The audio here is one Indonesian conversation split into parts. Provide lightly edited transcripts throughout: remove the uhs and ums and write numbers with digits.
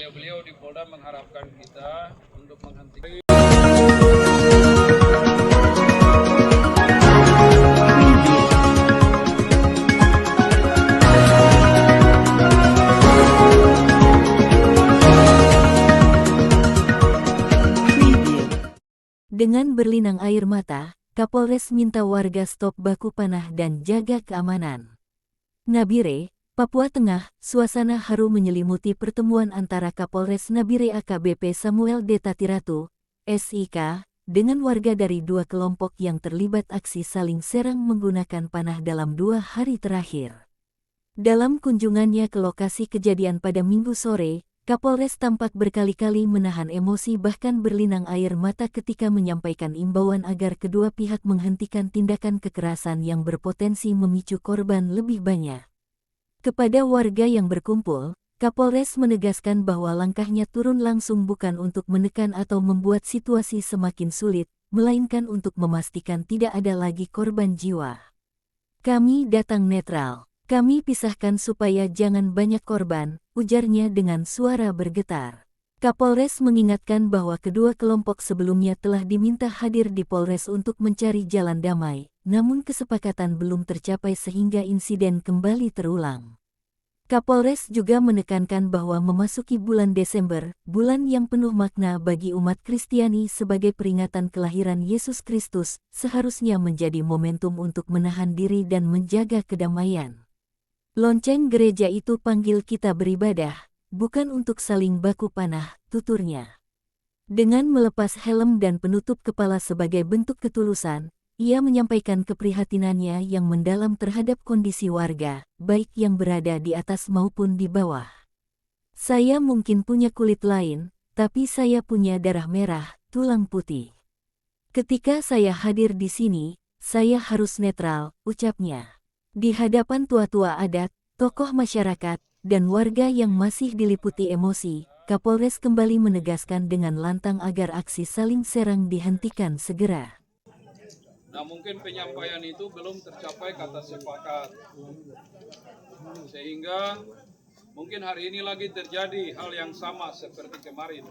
beliau-beliau di Polda mengharapkan kita untuk menghentikan. Dengan berlinang air mata, Kapolres minta warga stop baku panah dan jaga keamanan. Nabire, Papua Tengah, suasana haru menyelimuti pertemuan antara Kapolres Nabire AKBP Samuel D. Tatiratu, SIK, dengan warga dari dua kelompok yang terlibat aksi saling serang menggunakan panah dalam 2 hari terakhir. Dalam kunjungannya ke lokasi kejadian pada Minggu sore, Kapolres tampak berkali-kali menahan emosi bahkan berlinang air mata ketika menyampaikan imbauan agar kedua pihak menghentikan tindakan kekerasan yang berpotensi memicu korban lebih banyak. Kepada warga yang berkumpul, Kapolres menegaskan bahwa langkahnya turun langsung bukan untuk menekan atau membuat situasi semakin sulit, melainkan untuk memastikan tidak ada lagi korban jiwa. Kami datang netral. Kami pisahkan supaya jangan banyak korban, ujarnya dengan suara bergetar. Kapolres mengingatkan bahwa kedua kelompok sebelumnya telah diminta hadir di Polres untuk mencari jalan damai, namun kesepakatan belum tercapai sehingga insiden kembali terulang. Kapolres juga menekankan bahwa memasuki bulan Desember, bulan yang penuh makna bagi umat Kristiani sebagai peringatan kelahiran Yesus Kristus, seharusnya menjadi momentum untuk menahan diri dan menjaga kedamaian. Lonceng gereja itu panggil kita beribadah, bukan untuk saling baku panah, tuturnya. Dengan melepas helm dan penutup kepala sebagai bentuk ketulusan, ia menyampaikan keprihatinannya yang mendalam terhadap kondisi warga, baik yang berada di atas maupun di bawah. Saya mungkin punya kulit lain, tapi saya punya darah merah, tulang putih. Ketika saya hadir di sini, saya harus netral, ucapnya. Di hadapan tua-tua adat, tokoh masyarakat, dan warga yang masih diliputi emosi, Kapolres kembali menegaskan dengan lantang agar aksi saling serang dihentikan segera. Nah, mungkin penyampaian itu belum tercapai kata sepakat. Sehingga mungkin hari ini lagi terjadi hal yang sama seperti kemarin.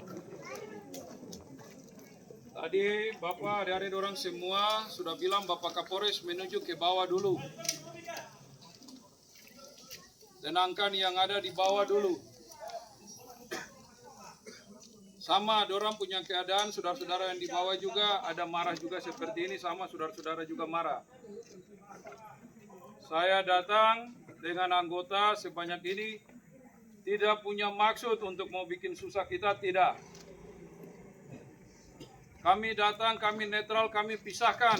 Tadi Bapak, adik-adik orang semua sudah bilang Bapak Kapolres menuju ke bawah dulu. Tenangkan yang ada di bawah dulu. Sama, dorang punya keadaan, saudara-saudara yang di bawah juga ada marah juga seperti ini, sama saudara-saudara juga marah. Saya datang dengan anggota sebanyak ini, tidak punya maksud untuk mau bikin susah kita, tidak. Kami datang, kami netral, kami pisahkan.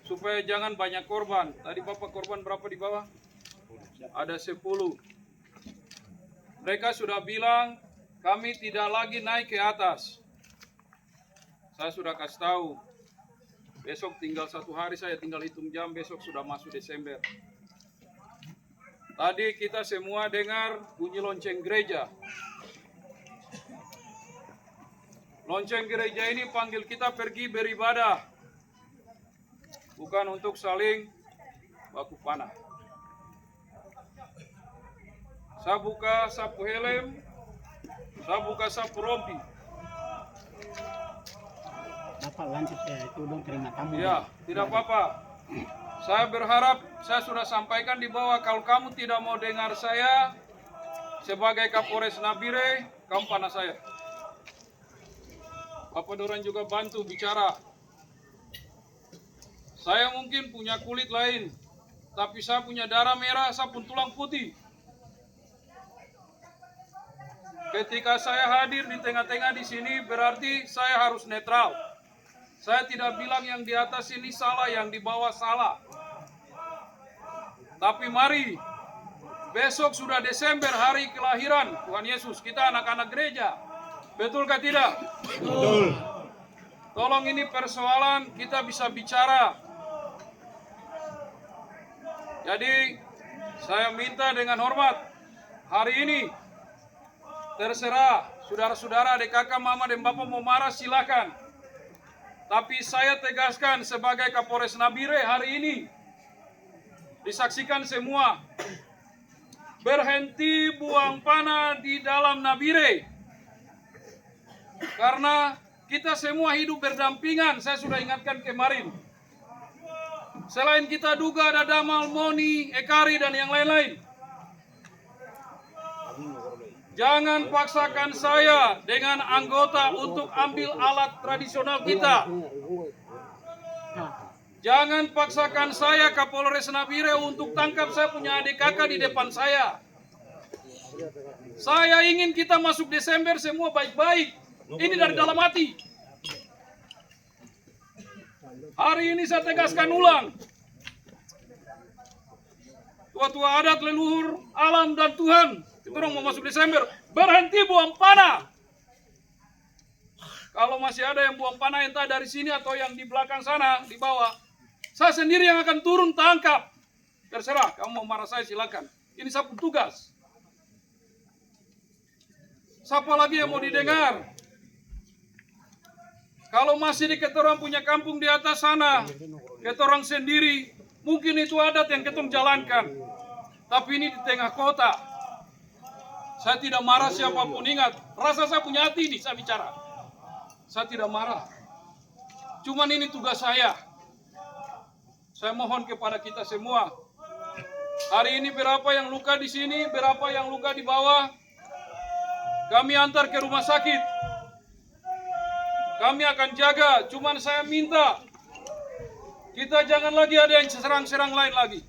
Supaya jangan banyak korban. Tadi Bapak korban berapa di bawah? Ada 10. Mereka sudah bilang, kami tidak lagi naik ke atas. Saya sudah kasih tahu. Besok tinggal 1 hari, saya tinggal hitung jam, besok sudah masuk Desember. Tadi kita semua dengar bunyi lonceng gereja. Lonceng gereja ini panggil kita pergi beribadah. Bukan untuk saling baku panah. Saya buka sapu helm, saya buka sapu rompi. Bapak lanjut ya, itu dong terima tamu. Ya, tidak apa-apa. Saya berharap, saya sudah sampaikan di bawah, kalau kamu tidak mau dengar saya, sebagai Kapolres Nabire, kamu panah saya. Bapak dorang juga bantu bicara. Saya mungkin punya kulit lain, tapi saya punya darah merah, saya pun tulang putih. Ketika saya hadir di tengah-tengah di sini, berarti saya harus netral. Saya tidak bilang yang di atas ini salah, yang di bawah salah. Tapi mari, besok sudah Desember, hari kelahiran Tuhan Yesus. Kita anak-anak gereja. Betulkah tidak? Betul. Tolong ini persoalan kita bisa bicara. Jadi, saya minta dengan hormat, hari ini, terserah, saudara-saudara, adik kakak, mama, dan bapak mau marah silakan. Tapi saya tegaskan sebagai Kapolres Nabire hari ini, disaksikan semua. berhenti buang panah di dalam Nabire. Karena kita semua hidup berdampingan, saya sudah ingatkan kemarin. Selain kita duga ada Damal, Moni, Ekari, dan yang lain-lain. Jangan paksakan saya dengan anggota untuk ambil alat tradisional kita. Jangan paksakan saya Kapolres Nabire untuk tangkap saya punya adik kakak di depan saya. Saya ingin kita masuk Desember semua baik-baik. Ini dari dalam hati. Hari ini saya tegaskan ulang. Tua-tua adat, leluhur, alam, dan Tuhan. Kita orang mau masuk Desember. Berhenti buang panah. Kalau masih ada yang buang panah entah dari sini atau yang di belakang sana, di bawah. Saya sendiri yang akan turun tangkap. Terserah, kamu mau marah saya silakan. Ini saya tugas. Siapa lagi yang mau didengar? Kalau masih di ketorang punya kampung di atas sana, ketorang sendiri, mungkin itu adat yang ketong jalankan. Tapi ini di tengah kota. Saya tidak marah siapapun, ingat. Rasa saya punya hati ini, saya bicara. Saya tidak marah. Cuman ini tugas saya. Saya mohon kepada kita semua. Hari ini berapa yang luka di sini, berapa yang luka di bawah. Kami antar ke rumah sakit. Kami akan jaga, cuman saya minta kita jangan lagi ada yang serang-serang lain lagi.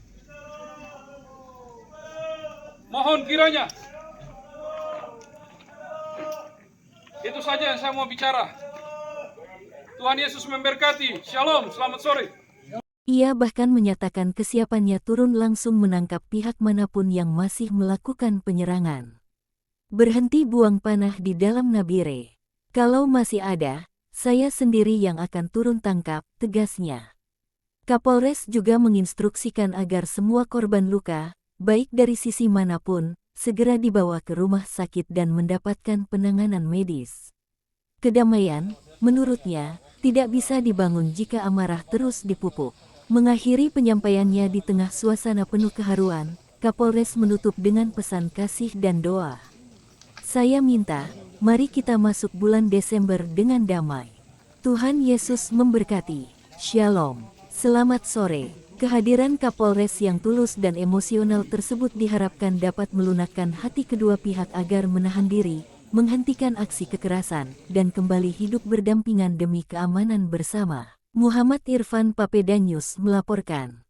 Mohon kiranya. Itu saja yang saya mau bicara. Tuhan Yesus memberkati. Shalom, selamat sore. Ia bahkan menyatakan kesiapannya turun langsung menangkap pihak manapun yang masih melakukan penyerangan. Berhenti buang panah di dalam Nabire. Kalau masih ada, saya sendiri yang akan turun tangkap, tegasnya. Kapolres juga menginstruksikan agar semua korban luka, baik dari sisi manapun, segera dibawa ke rumah sakit dan mendapatkan penanganan medis. Kedamaian, menurutnya, tidak bisa dibangun jika amarah terus dipupuk. Mengakhiri penyampaiannya di tengah suasana penuh keharuan, Kapolres menutup dengan pesan kasih dan doa. Saya minta, mari kita masuk bulan Desember dengan damai. Tuhan Yesus memberkati. Shalom. Selamat sore. Kehadiran Kapolres yang tulus dan emosional tersebut diharapkan dapat melunakkan hati kedua pihak agar menahan diri, menghentikan aksi kekerasan, dan kembali hidup berdampingan demi keamanan bersama. Muhammad Irfan Papedanyus melaporkan.